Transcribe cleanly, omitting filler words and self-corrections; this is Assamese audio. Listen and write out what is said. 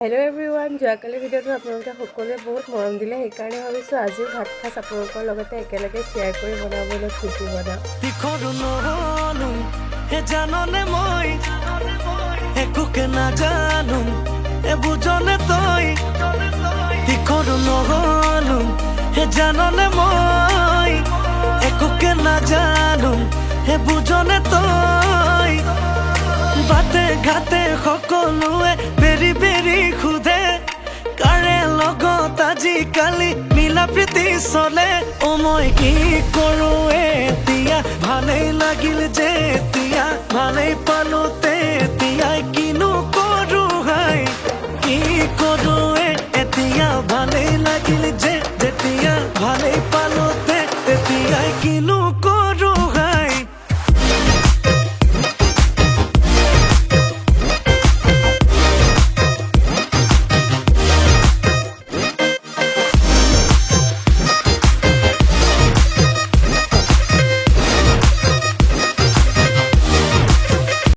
হেল্ল' এভৰিৱান, যোৱাকালি ভিডিঅ'টো আপোনালোকে সকলোৱে বহুত মৰম দিলে, সেইকাৰণে ভাবিছোঁ আজিও ভাত সাজ আপোনালোকৰ লগতে একেলগে শ্বেয়াৰ কৰি বনাবলৈ খুজি বনাওঁ। বাটে ঘাটে সকলোৱে বেৰি বেৰি সোধে, কাৰে লগত আজিকালি মিলা প্ৰীতি চলে। মই কি কৰোঁ এতিয়া, ভালেই লাগিল যে এতিয়া ভালেই